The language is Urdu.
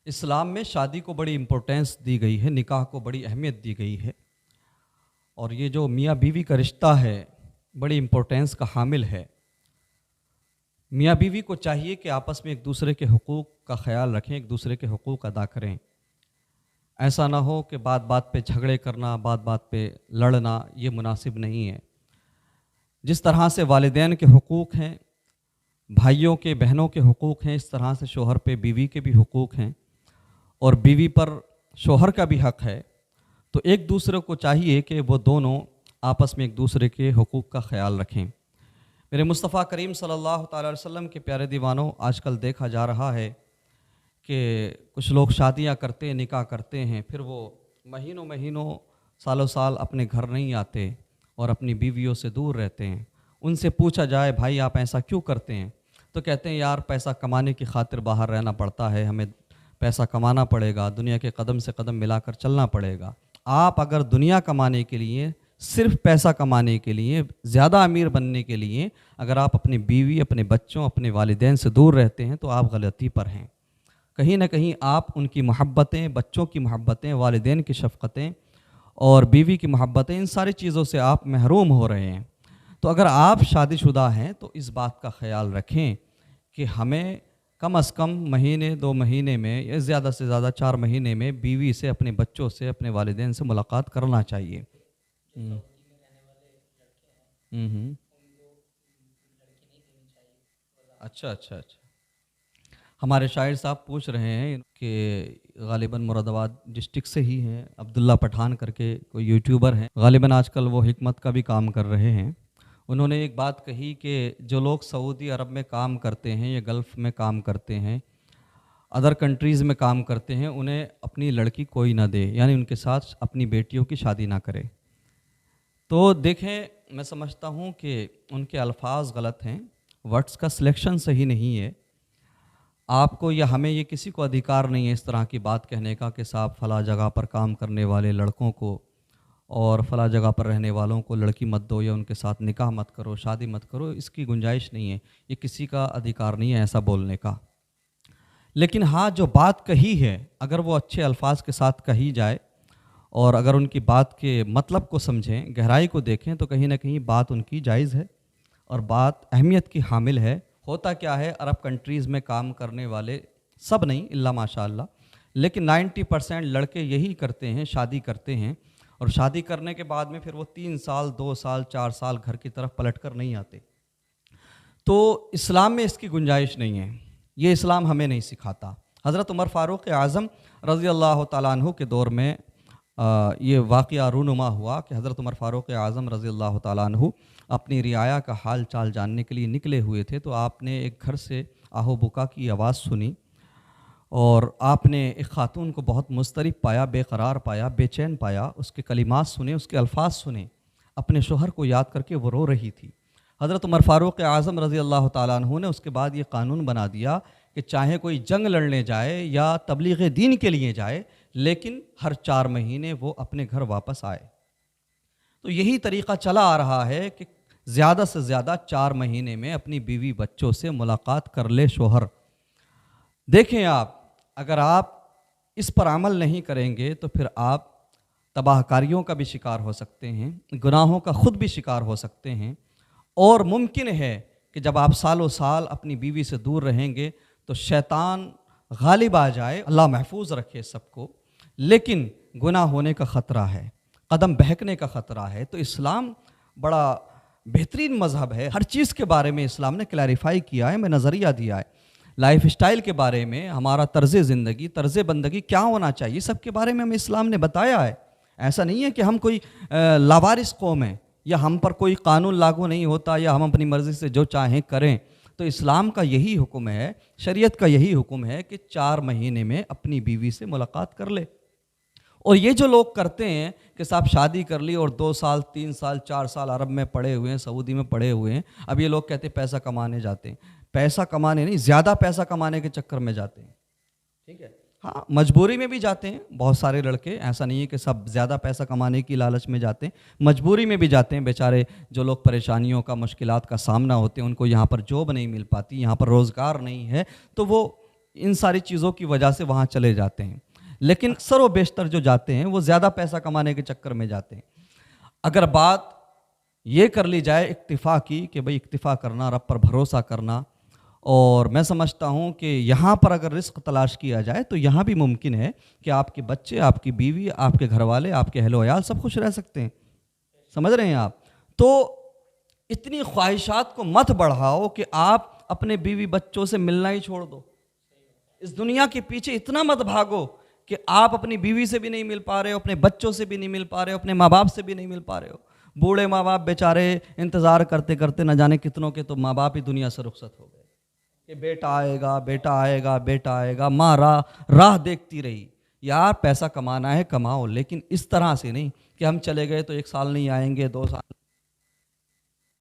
اسلام میں شادی کو بڑی امپورٹینس دی گئی ہے، نکاح کو بڑی اہمیت دی گئی ہے، اور یہ جو میاں بیوی کا رشتہ ہے بڑی امپورٹینس کا حامل ہے۔ میاں بیوی کو چاہیے کہ آپس میں ایک دوسرے کے حقوق کا خیال رکھیں، ایک دوسرے کے حقوق ادا کریں۔ ایسا نہ ہو کہ بات بات پہ جھگڑے کرنا، بات بات پہ لڑنا، یہ مناسب نہیں ہے۔ جس طرح سے والدین کے حقوق ہیں، بھائیوں کے بہنوں کے حقوق ہیں، اس طرح سے شوہر پہ بیوی کے بھی حقوق ہیں، اور بیوی پر شوہر کا بھی حق ہے۔ تو ایک دوسرے کو چاہیے کہ وہ دونوں آپس میں ایک دوسرے کے حقوق کا خیال رکھیں۔ میرے مصطفیٰ کریم صلی اللہ تعالیٰ علیہ وسلم کے پیارے دیوانوں، آج کل دیکھا جا رہا ہے کہ کچھ لوگ شادیاں کرتے ہیں، نکاح کرتے ہیں، پھر وہ مہینوں مہینوں سالوں سال اپنے گھر نہیں آتے اور اپنی بیویوں سے دور رہتے ہیں۔ ان سے پوچھا جائے بھائی آپ ایسا کیوں کرتے ہیں، تو کہتے ہیں یار پیسہ کمانے کی خاطر باہر رہنا پڑتا ہے، ہمیں پیسہ کمانا پڑے گا، دنیا کے قدم سے قدم ملا کر چلنا پڑے گا۔ آپ اگر دنیا کمانے کے لیے، صرف پیسہ کمانے کے لیے، زیادہ امیر بننے کے لیے اگر آپ اپنی بیوی، اپنے بچوں، اپنے والدین سے دور رہتے ہیں تو آپ غلطی پر ہیں۔ کہیں نہ کہیں آپ ان کی محبتیں، بچوں کی محبتیں، والدین کی شفقتیں اور بیوی کی محبتیں، ان ساری چیزوں سے آپ محروم ہو رہے ہیں۔ تو اگر آپ شادی شدہ ہیں تو اس بات کا خیال رکھیں کہ ہمیں کم از کم مہینے 2 مہینے میں یا زیادہ سے زیادہ 4 مہینے میں بیوی سے، اپنے بچوں سے، اپنے والدین سے ملاقات کرنا چاہیے۔ ہوں ہوں اچھا اچھا اچھا۔ ہمارے شاعر صاحب پوچھ رہے ہیں کہ غالباً مراد آباد ڈسٹرکٹ سے ہی ہیں، عبداللہ پٹھان کر کے کوئی یوٹیوبر ہیں، غالباً آج کل وہ حکمت کا بھی کام کر رہے ہیں۔ انہوں نے ایک بات کہی کہ جو لوگ سعودی عرب میں کام کرتے ہیں یا گلف میں کام کرتے ہیں، ادر کنٹریز میں کام کرتے ہیں، انہیں اپنی لڑکی کوئی نہ دے، یعنی ان کے ساتھ اپنی بیٹیوں کی شادی نہ کرے۔ تو دیکھیں، میں سمجھتا ہوں کہ ان کے الفاظ غلط ہیں، ورڈز کا سلیکشن صحیح نہیں ہے۔ آپ کو یا ہمیں یہ کسی کو ادھیکار نہیں ہے اس طرح کی بات کہنے کا کہ صاحب فلاں جگہ پر کام کرنے والے لڑکوں کو اور فلاں جگہ پر رہنے والوں کو لڑکی مت دو یا ان کے ساتھ نکاح مت کرو، شادی مت کرو، اس کی گنجائش نہیں ہے، یہ کسی کا ادھیکار نہیں ہے ایسا بولنے کا۔ لیکن ہاں، جو بات کہی ہے اگر وہ اچھے الفاظ کے ساتھ کہی جائے اور اگر ان کی بات کے مطلب کو سمجھیں، گہرائی کو دیکھیں، تو کہیں نہ کہیں بات ان کی جائز ہے اور بات اہمیت کی حامل ہے۔ ہوتا کیا ہے، عرب کنٹریز میں کام کرنے والے سب نہیں، الا ماشاء اللہ، لیکن 90% لڑکے یہی کرتے ہیں، شادی کرتے ہیں، اور شادی کرنے کے بعد میں پھر وہ 3 سال 2 سال 4 سال گھر کی طرف پلٹ کر نہیں آتے۔ تو اسلام میں اس کی گنجائش نہیں ہے، یہ اسلام ہمیں نہیں سکھاتا۔ حضرت عمر فاروق اعظم رضی اللہ تعالیٰ عنہ کے دور میں یہ واقعہ رونما ہوا کہ حضرت عمر فاروق اعظم رضی اللہ تعالیٰ عنہ اپنی رعایا کا حال چال جاننے کے لیے نکلے ہوئے تھے، تو آپ نے ایک گھر سے آہو بکا کی آواز سنی اور آپ نے ایک خاتون کو بہت مضطرب پایا، بے قرار پایا، بے چین پایا، اس کے کلمات سنے، اس کے الفاظ سنے، اپنے شوہر کو یاد کر کے وہ رو رہی تھی۔ حضرت عمر فاروق اعظم رضی اللہ تعالیٰ عنہ نے اس کے بعد یہ قانون بنا دیا کہ چاہے کوئی جنگ لڑنے جائے یا تبلیغ دین کے لیے جائے، لیکن ہر 4 مہینے وہ اپنے گھر واپس آئے۔ تو یہی طریقہ چلا آ رہا ہے کہ زیادہ سے زیادہ 4 مہینے میں اپنی بیوی بچوں سے ملاقات کر لے شوہر۔ دیکھیں، آپ اگر آپ اس پر عمل نہیں کریں گے تو پھر آپ تباہ کاریوں کا بھی شکار ہو سکتے ہیں، گناہوں کا خود بھی شکار ہو سکتے ہیں، اور ممکن ہے کہ جب آپ سالوں سال اپنی بیوی سے دور رہیں گے تو شیطان غالب آ جائے، اللہ محفوظ رکھے سب کو، لیکن گناہ ہونے کا خطرہ ہے، قدم بہکنے کا خطرہ ہے۔ تو اسلام بڑا بہترین مذہب ہے، ہر چیز کے بارے میں اسلام نے کلیریفائی کیا ہے، میں نظریہ دیا ہے، لائف اسٹائل کے بارے میں، ہمارا طرز زندگی، طرز بندگی کیا ہونا چاہیے، سب کے بارے میں ہمیں اسلام نے بتایا ہے۔ ایسا نہیں ہے کہ ہم کوئی لاوارث قوم ہیں یا ہم پر کوئی قانون لاگو نہیں ہوتا یا ہم اپنی مرضی سے جو چاہیں کریں۔ تو اسلام کا یہی حکم ہے، شریعت کا یہی حکم ہے کہ 4 مہینے میں اپنی بیوی سے ملاقات کر لے۔ اور یہ جو لوگ کرتے ہیں کہ صاحب شادی کر لی اور 2 سال 3 سال 4 سال عرب میں پڑے ہوئے ہیں، سعودی میں پڑے ہوئے ہیں، اب یہ لوگ کہتے ہیں پیسہ کمانے جاتے ہیں، پیسہ کمانے نہیں، زیادہ پیسہ کمانے کے چکر میں جاتے ہیں، ٹھیک ہے؟ ہاں، مجبوری میں بھی جاتے ہیں بہت سارے لڑکے، ایسا نہیں ہے کہ سب زیادہ پیسہ کمانے کی لالچ میں جاتے ہیں، مجبوری میں بھی جاتے ہیں بیچارے، جو لوگ پریشانیوں کا، مشکلات کا سامنا ہوتے ہیں، ان کو یہاں پر جاب نہیں مل پاتی، یہاں پر روزگار نہیں ہے، تو وہ ان ساری چیزوں کی وجہ سے وہاں چلے جاتے ہیں، لیکن اکثر و بیشتر جو جاتے ہیں وہ زیادہ پیسہ کمانے کے چکر میں جاتے ہیں۔ اگر بات یہ کر لی جائے اکتفا کی کہ بھئی اکتفا کرنا، رب پر بھروسہ کرنا، اور میں سمجھتا ہوں کہ یہاں پر اگر رزق تلاش کیا جائے تو یہاں بھی ممکن ہے کہ آپ کے بچے، آپ کی بیوی، آپ کے گھر والے، آپ کے اہل و عیال سب خوش رہ سکتے ہیں۔ سمجھ رہے ہیں آپ؟ تو اتنی خواہشات کو مت بڑھاؤ کہ آپ اپنے بیوی بچوں سے ملنا ہی چھوڑ دو۔ اس دنیا کے پیچھے اتنا مت بھاگو کہ آپ اپنی بیوی سے بھی نہیں مل پا رہے ہو، اپنے بچوں سے بھی نہیں مل پا رہے ہو، اپنے ماں باپ سے بھی نہیں مل پا رہے ہو۔ بوڑھے ماں باپ بیچارے انتظار کرتے کرتے نہ جانے کتنوں کے تو ماں باپ ہی دنیا سے رخصت ہو گئے کہ بیٹا آئے گا، بیٹا آئے گا، بیٹا آئے گا۔ ماں راہ دیکھتی رہی۔ یار پیسہ کمانا ہے کماؤ، لیکن اس طرح سے نہیں کہ ہم چلے گئے تو 1 سال نہیں آئیں گے، 2 سال